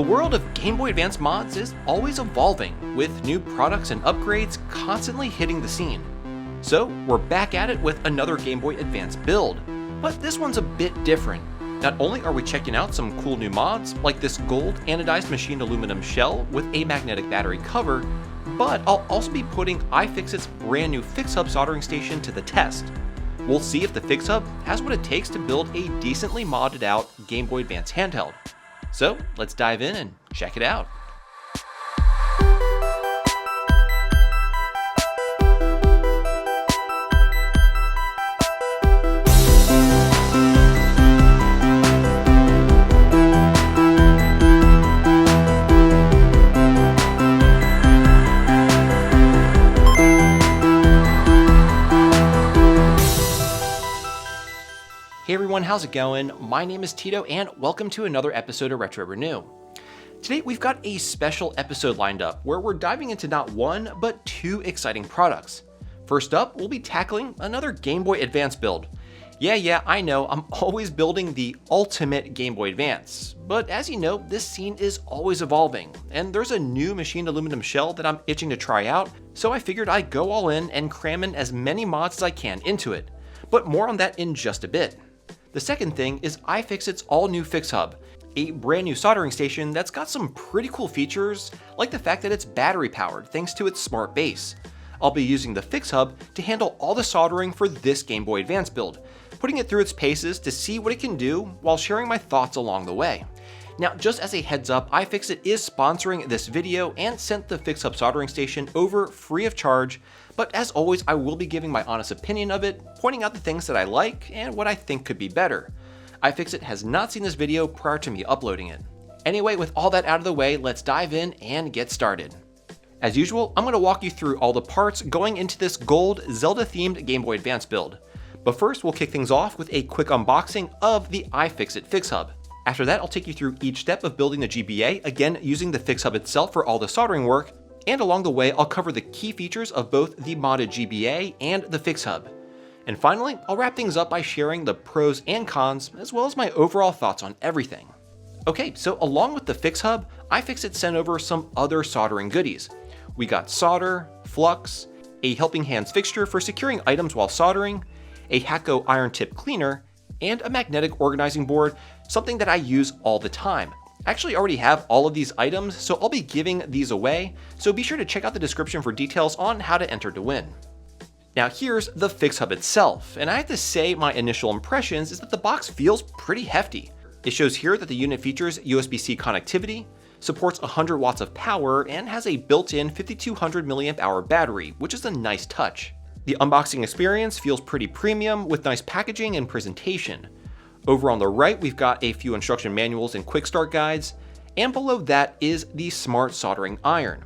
The world of Game Boy Advance mods is always evolving, with new products and upgrades constantly hitting the scene. So we're back at it with another Game Boy Advance build, but this one's a bit different. Not only are we checking out some cool new mods, like this gold anodized machined aluminum shell with a magnetic battery cover, but I'll also be putting iFixit's brand new FixHub soldering station to the test. We'll see if the FixHub has what it takes to build a decently modded out Game Boy Advance handheld. So let's dive in and check it out. Hey everyone, how's it going? My name is Tito and welcome to another episode of Retro Renew. Today we've got a special episode lined up where we're diving into not one, but two exciting products. First up, we'll be tackling another Game Boy Advance build. Yeah, I know, I'm always building the ultimate Game Boy Advance, but as you know, this scene is always evolving, and there's a new machined aluminum shell that I'm itching to try out, so I figured I'd go all in and cram in as many mods as I can into it. But more on that in just a bit. The second thing is iFixit's all-new FixHub, a brand new soldering station that's got some pretty cool features, like the fact that it's battery-powered thanks to its smart base. I'll be using the FixHub to handle all the soldering for this Game Boy Advance build, putting it through its paces to see what it can do while sharing my thoughts along the way. Now, just as a heads up, iFixit is sponsoring this video and sent the FixHub soldering station over free of charge, but as always, I will be giving my honest opinion of it, pointing out the things that I like and what I think could be better. iFixit has not seen this video prior to me uploading it. Anyway, with all that out of the way, let's dive in and get started. As usual, I'm going to walk you through all the parts going into this gold Zelda-themed Game Boy Advance build. But first, we'll kick things off with a quick unboxing of the iFixit FixHub. After that, I'll take you through each step of building the GBA, again using the FixHub itself for all the soldering work, and along the way, I'll cover the key features of both the modded GBA and the FixHub. And finally, I'll wrap things up by sharing the pros and cons, as well as my overall thoughts on everything. Okay, so along with the FixHub, iFixit sent over some other soldering goodies. We got solder, flux, a Helping Hands fixture for securing items while soldering, a Hakko Tip Cleaner, and a magnetic organizing board, something that I use all the time. I actually already have all of these items, so I'll be giving these away, so be sure to check out the description for details on how to enter to win. Now here's the FixHub itself, and I have to say my initial impressions is that the box feels pretty hefty. It shows here that the unit features USB-C connectivity, supports 100 watts of power, and has a built-in 5200 mAh battery, which is a nice touch. The unboxing experience feels pretty premium with nice packaging and presentation. Over on the right, we've got a few instruction manuals and quick start guides, and below that is the smart soldering iron.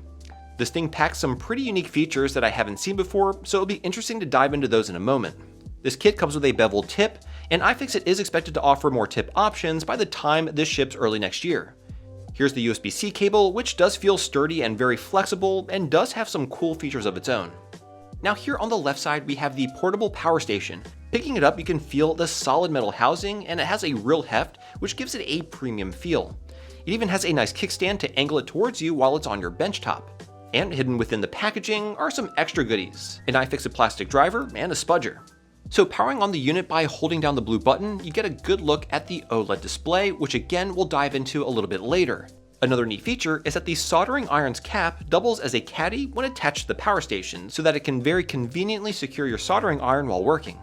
This thing packs some pretty unique features that I haven't seen before, so it'll be interesting to dive into those in a moment. This kit comes with a beveled tip, and iFixit is expected to offer more tip options by the time this ships early next year. Here's the USB-C cable, which does feel sturdy and very flexible, and does have some cool features of its own. Now here on the left side, we have the portable power station. Picking it up, you can feel the solid metal housing, and it has a real heft, which gives it a premium feel. It even has a nice kickstand to angle it towards you while it's on your bench top. And hidden within the packaging are some extra goodies, an iFixit plastic driver and a spudger. So powering on the unit by holding down the blue button, you get a good look at the OLED display, which again we'll dive into a little bit later. Another neat feature is that the soldering iron's cap doubles as a caddy when attached to the power station, so that it can very conveniently secure your soldering iron while working.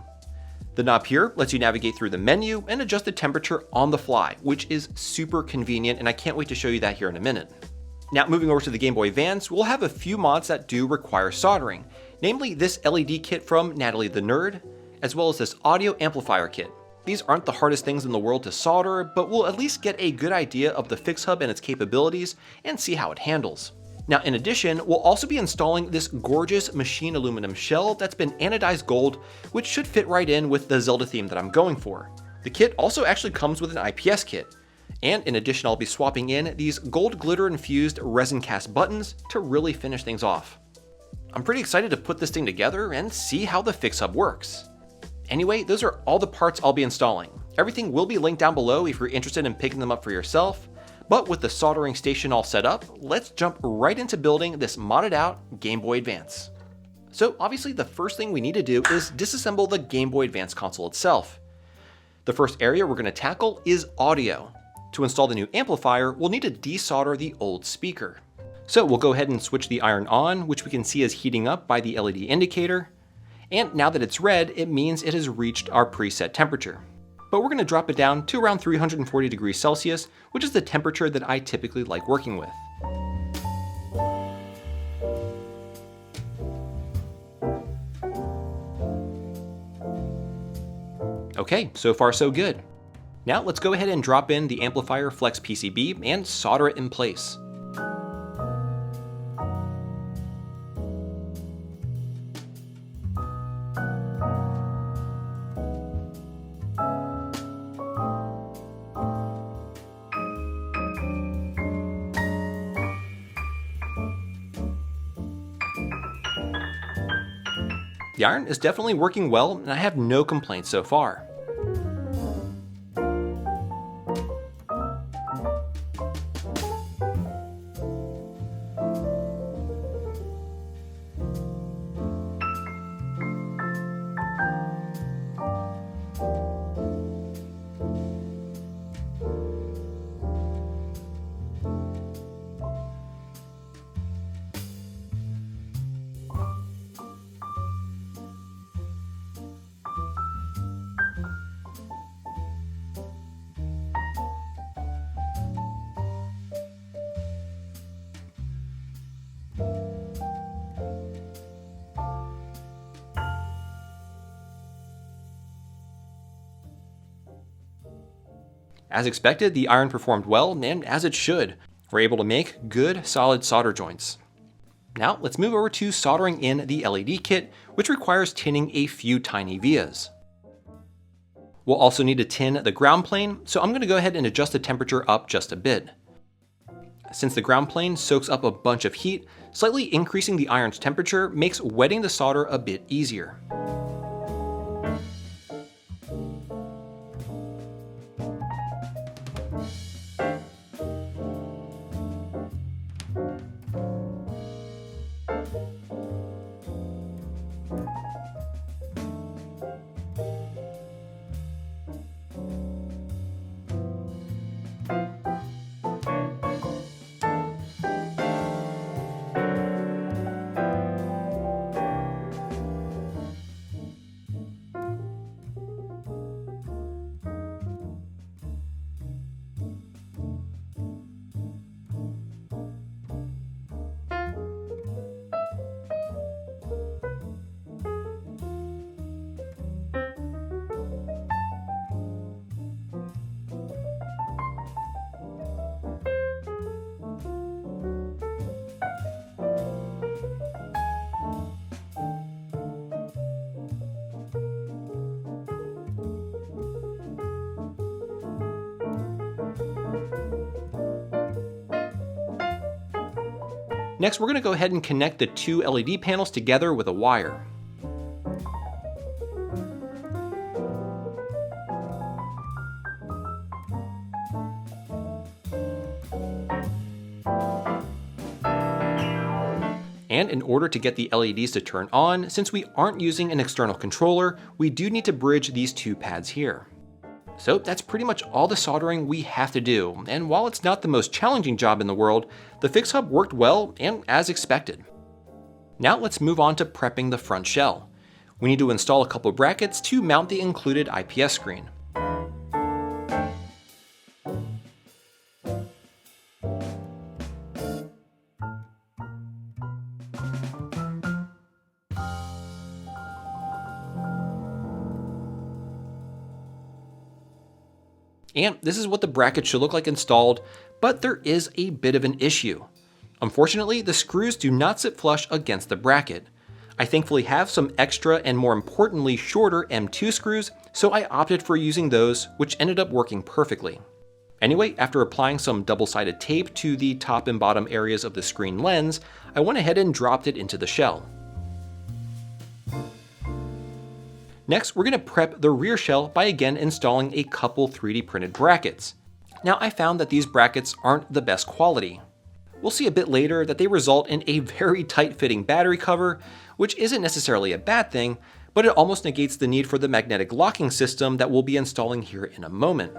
The knob here lets you navigate through the menu and adjust the temperature on the fly, which is super convenient, and I can't wait to show you that here in a minute. Now moving over to the Game Boy Advance, we'll have a few mods that do require soldering, namely this LED kit from Natalie the Nerd, as well as this audio amplifier kit. These aren't the hardest things in the world to solder, but we'll at least get a good idea of the FixHub and its capabilities and see how it handles. Now in addition, we'll also be installing this gorgeous machined aluminum shell that's been anodized gold, which should fit right in with the Zelda theme that I'm going for. The kit also actually comes with an IPS kit. And in addition, I'll be swapping in these gold glitter infused resin cast buttons to really finish things off. I'm pretty excited to put this thing together and see how the FixHub works. Anyway, those are all the parts I'll be installing. Everything will be linked down below if you're interested in picking them up for yourself, But with the soldering station all set up, let's jump right into building this modded out Game Boy Advance. So obviously the first thing we need to do is disassemble the Game Boy Advance console itself. The first area we're going to tackle is audio. To install the new amplifier, we'll need to desolder the old speaker. So we'll go ahead and switch the iron on, which we can see is heating up by the LED indicator. And now that it's red, it means it has reached our preset temperature. But we're going to drop it down to around 340 degrees Celsius, which is the temperature that I typically like working with. Okay, so far so good. Now let's go ahead and drop in the amplifier flex PCB and solder it in place. The iron is definitely working well, and I have no complaints so far. As expected, the iron performed well, and as it should. We're able to make good, solid solder joints. Now let's move over to soldering in the LED kit, which requires tinning a few tiny vias. We'll also need to tin the ground plane, so I'm going to go ahead and adjust the temperature up just a bit. Since the ground plane soaks up a bunch of heat, slightly increasing the iron's temperature makes wetting the solder a bit easier. Next, we're going to go ahead and connect the two LED panels together with a wire. And in order to get the LEDs to turn on, since we aren't using an external controller, we do need to bridge these two pads here. So that's pretty much all the soldering we have to do, and while it's not the most challenging job in the world, the FixHub worked well and as expected. Now let's move on to prepping the front shell. We need to install a couple brackets to mount the included IPS screen. And this is what the bracket should look like installed, but there is a bit of an issue. Unfortunately, the screws do not sit flush against the bracket. I thankfully have some extra and more importantly shorter M2 screws, so I opted for using those, which ended up working perfectly. Anyway, after applying some double-sided tape to the top and bottom areas of the screen lens, I went ahead and dropped it into the shell. Next, we're going to prep the rear shell by again installing a couple 3D printed brackets. Now, I found that these brackets aren't the best quality. We'll see a bit later that they result in a very tight-fitting battery cover, which isn't necessarily a bad thing, but it almost negates the need for the magnetic locking system that we'll be installing here in a moment.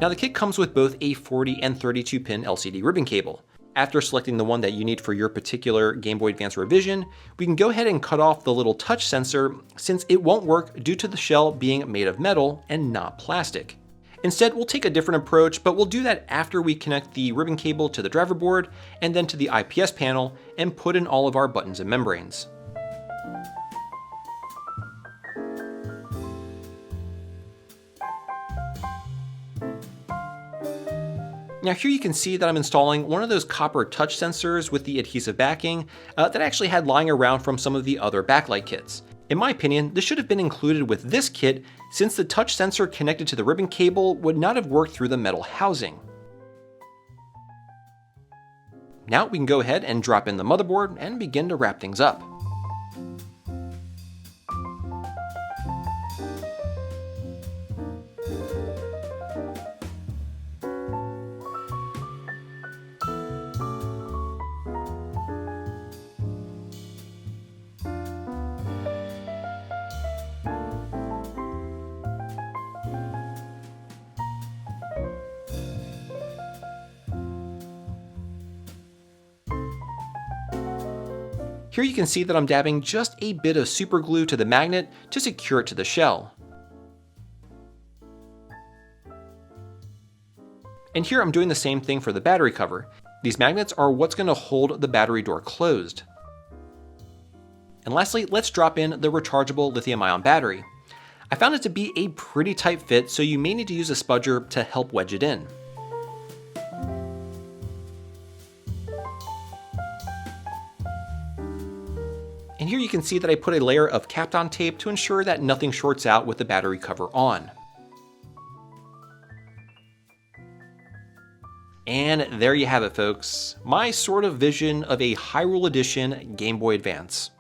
Now, the kit comes with both a 40 and 32 pin LCD ribbon cable. After selecting the one that you need for your particular Game Boy Advance revision, we can go ahead and cut off the little touch sensor since it won't work due to the shell being made of metal and not plastic. Instead, we'll take a different approach, but we'll do that after we connect the ribbon cable to the driver board and then to the IPS panel and put in all of our buttons and membranes. Now here you can see that I'm installing one of those copper touch sensors with the adhesive backing that I actually had lying around from some of the other backlight kits. In my opinion, this should have been included with this kit since the touch sensor connected to the ribbon cable would not have worked through the metal housing. Now we can go ahead and drop in the motherboard and begin to wrap things up. Here you can see that I'm dabbing just a bit of super glue to the magnet to secure it to the shell. And here I'm doing the same thing for the battery cover. These magnets are what's going to hold the battery door closed. And lastly, let's drop in the rechargeable lithium-ion battery. I found it to be a pretty tight fit, so you may need to use a spudger to help wedge it in. And here you can see that I put a layer of Kapton tape to ensure that nothing shorts out with the battery cover on. And there you have it, folks. My sort of vision of a Hyrule Edition Game Boy Advance.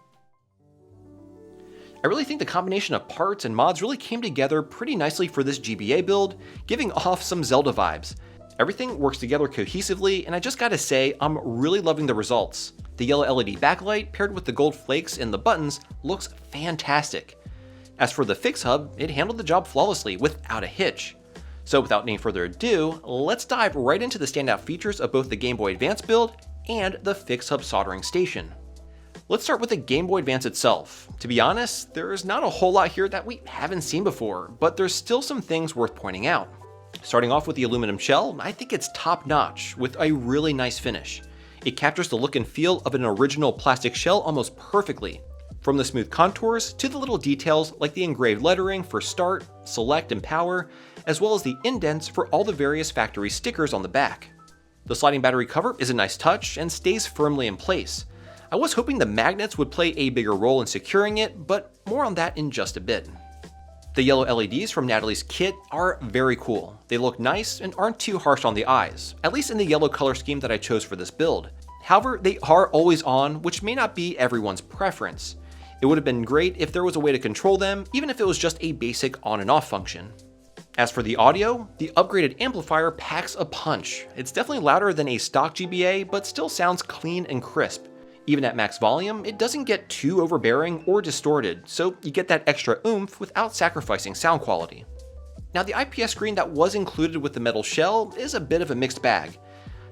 I really think the combination of parts and mods really came together pretty nicely for this GBA build, giving off some Zelda vibes. Everything works together cohesively, and I just gotta say, I'm really loving the results. The yellow LED backlight paired with the gold flakes in the buttons looks fantastic. As for the FixHub, it handled the job flawlessly without a hitch. So without any further ado, let's dive right into the standout features of both the Game Boy Advance build and the FixHub soldering station. Let's start with the Game Boy Advance itself. To be honest, there's not a whole lot here that we haven't seen before, but there's still some things worth pointing out. Starting off with the aluminum shell, I think it's top notch with a really nice finish. It captures the look and feel of an original plastic shell almost perfectly. From the smooth contours to the little details like the engraved lettering for start, select, and power, as well as the indents for all the various factory stickers on the back. The sliding battery cover is a nice touch and stays firmly in place. I was hoping the magnets would play a bigger role in securing it, but more on that in just a bit. The yellow LEDs from Natalie's kit are very cool. They look nice and aren't too harsh on the eyes, at least in the yellow color scheme that I chose for this build. However, they are always on, which may not be everyone's preference. It would have been great if there was a way to control them, even if it was just a basic on and off function. As for the audio, the upgraded amplifier packs a punch. It's definitely louder than a stock GBA, but still sounds clean and crisp. Even at max volume, it doesn't get too overbearing or distorted, so you get that extra oomph without sacrificing sound quality. Now, the IPS screen that was included with the metal shell is a bit of a mixed bag.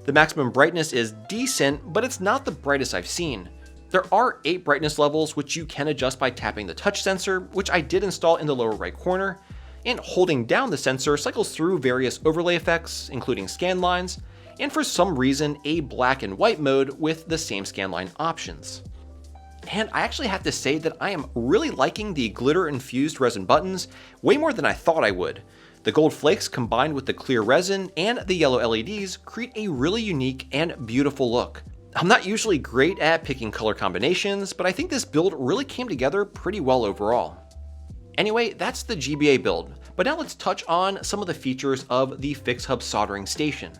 The maximum brightness is decent, but it's not the brightest I've seen. There are 8 brightness levels which you can adjust by tapping the touch sensor, which I did install in the lower right corner, and holding down the sensor cycles through various overlay effects, including scan lines, and for some reason a black and white mode with the same scanline options. And I actually have to say that I am really liking the glitter-infused resin buttons way more than I thought I would. The gold flakes combined with the clear resin and the yellow LEDs create a really unique and beautiful look. I'm not usually great at picking color combinations, but I think this build really came together pretty well overall. Anyway, that's the GBA build, but now let's touch on some of the features of the FixHub soldering station.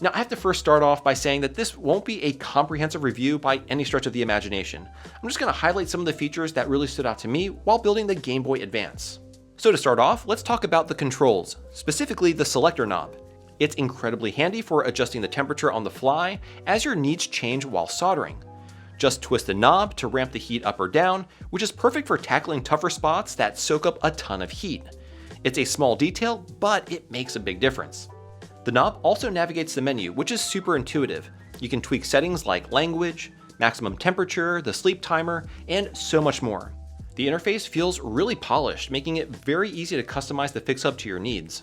Now, I have to first start off by saying that this won't be a comprehensive review by any stretch of the imagination. I'm just going to highlight some of the features that really stood out to me while building the Game Boy Advance. So to start off, let's talk about the controls, specifically the selector knob. It's incredibly handy for adjusting the temperature on the fly as your needs change while soldering. Just twist the knob to ramp the heat up or down, which is perfect for tackling tougher spots that soak up a ton of heat. It's a small detail, but it makes a big difference. The knob also navigates the menu, which is super intuitive. You can tweak settings like language, maximum temperature, the sleep timer, and so much more. The interface feels really polished, making it very easy to customize the FixHub to your needs.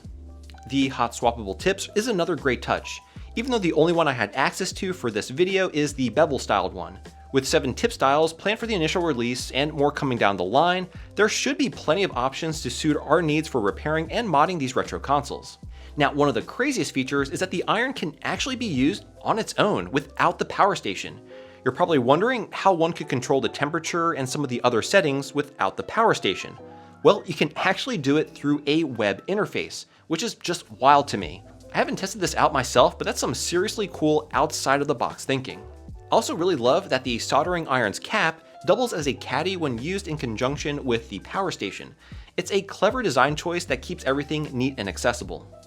The hot swappable tips is another great touch, even though the only one I had access to for this video is the bevel-styled one. With 7 tip styles planned for the initial release and more coming down the line, there should be plenty of options to suit our needs for repairing and modding these retro consoles. Now, one of the craziest features is that the iron can actually be used on its own without the power station. You're probably wondering how one could control the temperature and some of the other settings without the power station. Well, you can actually do it through a web interface, which is just wild to me. I haven't tested this out myself, but that's some seriously cool outside of the box thinking. I also really love that the soldering iron's cap doubles as a caddy when used in conjunction with the power station. It's a clever design choice that keeps everything neat and accessible.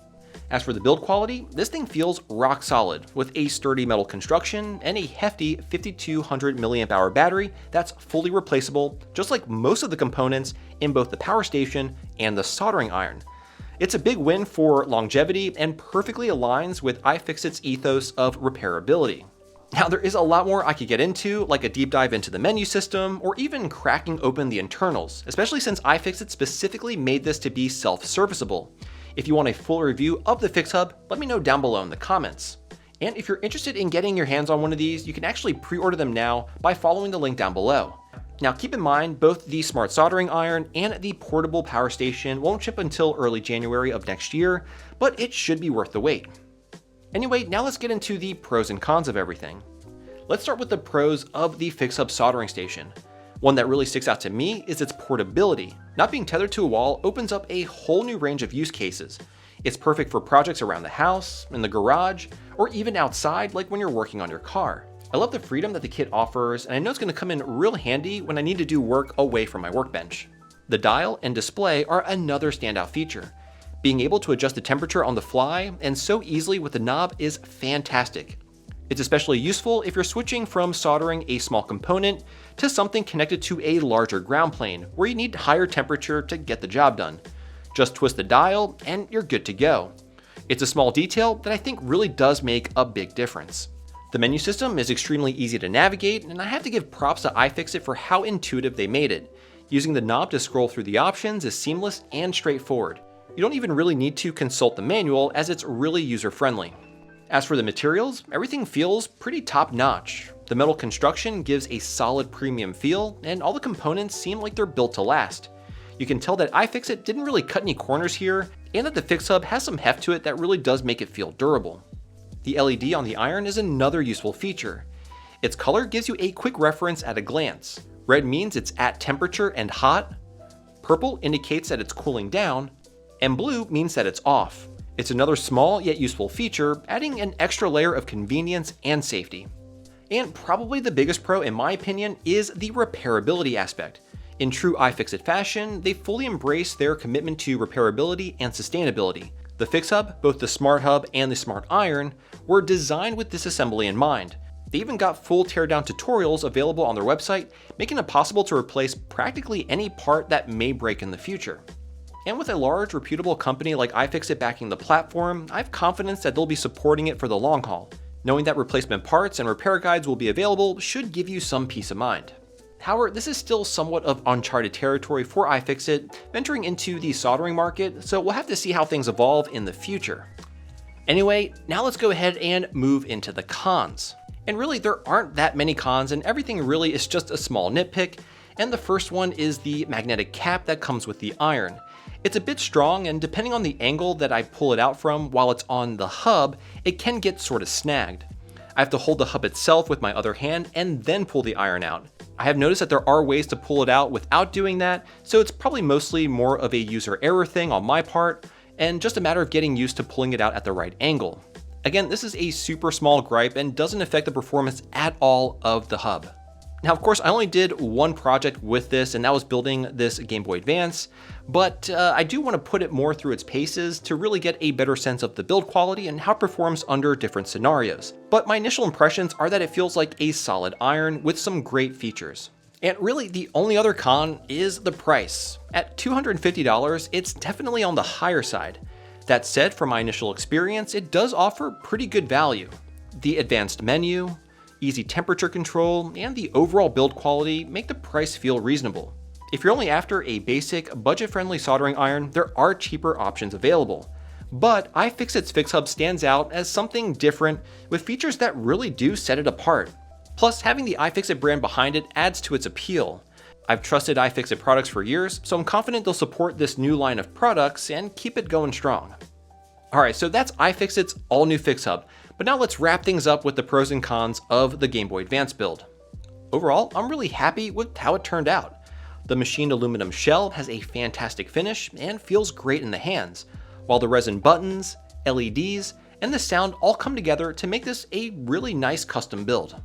As for the build quality, this thing feels rock solid with a sturdy metal construction and a hefty 5200 mAh battery that's fully replaceable, just like most of the components in both the power station and the soldering iron. It's a big win for longevity and perfectly aligns with iFixit's ethos of repairability. Now, there is a lot more I could get into, like a deep dive into the menu system, or even cracking open the internals, especially since iFixit specifically made this to be self-serviceable. If you want a full review of the FixHub, let me know down below in the comments. And if you're interested in getting your hands on one of these, you can actually pre-order them now by following the link down below. Now keep in mind, both the smart soldering iron and the portable power station won't ship until early January of next year, but it should be worth the wait. Anyway, now let's get into the pros and cons of everything. Let's start with the pros of the FixHub soldering station. One that really sticks out to me is its portability. Not being tethered to a wall opens up a whole new range of use cases. It's perfect for projects around the house, in the garage, or even outside, like when you're working on your car. I love the freedom that the kit offers, and I know it's going to come in real handy when I need to do work away from my workbench. The dial and display are another standout feature. Being able to adjust the temperature on the fly and so easily with the knob is fantastic. It's especially useful if you're switching from soldering a small component to something connected to a larger ground plane where you need higher temperature to get the job done. Just twist the dial and you're good to go. It's a small detail that I think really does make a big difference. The menu system is extremely easy to navigate, and I have to give props to iFixit for how intuitive they made it. Using the knob to scroll through the options is seamless and straightforward. You don't even really need to consult the manual as it's really user-friendly. As for the materials, everything feels pretty top-notch. The metal construction gives a solid premium feel, and all the components seem like they're built to last. You can tell that iFixit didn't really cut any corners here, and that the FixHub has some heft to it that really does make it feel durable. The LED on the iron is another useful feature. Its color gives you a quick reference at a glance. Red means it's at temperature and hot, purple indicates that it's cooling down, and blue means that it's off. It's another small yet useful feature, adding an extra layer of convenience and safety. And probably the biggest pro in my opinion is the repairability aspect. In true iFixit fashion, they fully embrace their commitment to repairability and sustainability. The FixHub, both the Smart Hub and the Smart Iron, were designed with disassembly in mind. They even got full teardown tutorials available on their website, making it possible to replace practically any part that may break in the future. And with a large, reputable company like iFixit backing the platform, I have confidence that they'll be supporting it for the long haul. Knowing that replacement parts and repair guides will be available should give you some peace of mind. However, this is still somewhat of uncharted territory for iFixit, venturing into the soldering market, so we'll have to see how things evolve in the future. Anyway, now let's go ahead and move into the cons. And really, there aren't that many cons, and everything really is just a small nitpick, and the first one is the magnetic cap that comes with the iron. It's a bit strong, and depending on the angle that I pull it out from while it's on the hub, it can get sort of snagged. I have to hold the hub itself with my other hand and then pull the iron out. I have noticed that there are ways to pull it out without doing that, so it's probably mostly more of a user error thing on my part, and just a matter of getting used to pulling it out at the right angle. Again, this is a super small gripe and doesn't affect the performance at all of the hub. Now, of course, I only did one project with this, and that was building this Game Boy Advance, but I do want to put it more through its paces to really get a better sense of the build quality and how it performs under different scenarios. But my initial impressions are that it feels like a solid iron with some great features. And really, the only other con is the price. At $250, it's definitely on the higher side. That said, from my initial experience, it does offer pretty good value. The advanced menu, easy temperature control, and the overall build quality make the price feel reasonable. If you're only after a basic, budget-friendly soldering iron, there are cheaper options available. But iFixit's FixHub stands out as something different with features that really do set it apart. Plus, having the iFixit brand behind it adds to its appeal. I've trusted iFixit products for years, so I'm confident they'll support this new line of products and keep it going strong. Alright, so that's iFixit's all-new FixHub, but now let's wrap things up with the pros and cons of the Game Boy Advance build. Overall, I'm really happy with how it turned out. The machined aluminum shell has a fantastic finish and feels great in the hands, while the resin buttons, LEDs, and the sound all come together to make this a really nice custom build.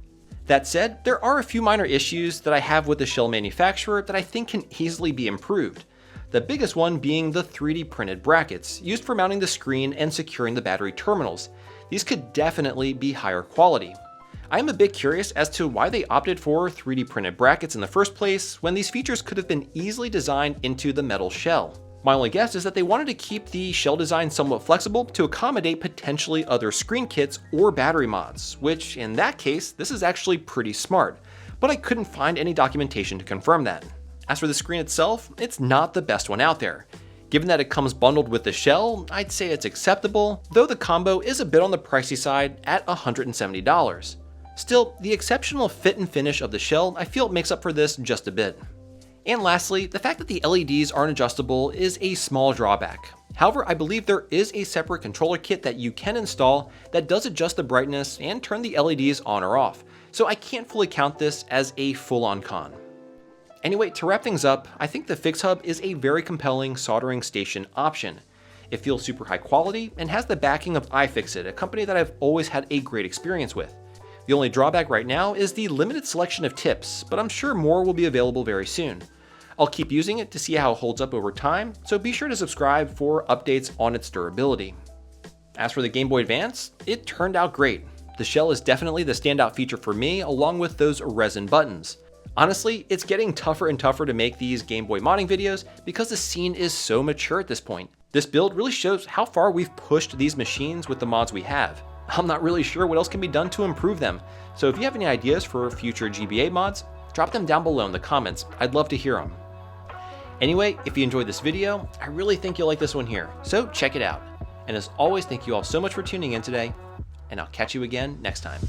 That said, there are a few minor issues that I have with the shell manufacturer that I think can easily be improved. The biggest one being the 3D printed brackets used for mounting the screen and securing the battery terminals. These could definitely be higher quality. I am a bit curious as to why they opted for 3D printed brackets in the first place when these features could have been easily designed into the metal shell. My only guess is that they wanted to keep the shell design somewhat flexible to accommodate potentially other screen kits or battery mods, which in that case, this is actually pretty smart, but I couldn't find any documentation to confirm that. As for the screen itself, it's not the best one out there. Given that it comes bundled with the shell, I'd say it's acceptable, though the combo is a bit on the pricey side at $170. Still, the exceptional fit and finish of the shell I feel makes up for this just a bit. And lastly, the fact that the LEDs aren't adjustable is a small drawback. However, I believe there is a separate controller kit that you can install that does adjust the brightness and turn the LEDs on or off, so I can't fully count this as a full-on con. Anyway, to wrap things up, I think the FixHub is a very compelling soldering station option. It feels super high quality and has the backing of iFixit, a company that I've always had a great experience with. The only drawback right now is the limited selection of tips, but I'm sure more will be available very soon. I'll keep using it to see how it holds up over time, so be sure to subscribe for updates on its durability. As for the Game Boy Advance, it turned out great. The shell is definitely the standout feature for me, along with those resin buttons. Honestly, it's getting tougher and tougher to make these Game Boy modding videos because the scene is so mature at this point. This build really shows how far we've pushed these machines with the mods we have. I'm not really sure what else can be done to improve them, so if you have any ideas for future GBA mods, drop them down below in the comments. I'd love to hear them. Anyway, if you enjoyed this video, I really think you'll like this one here, so check it out. And as always, thank you all so much for tuning in today, and I'll catch you again next time.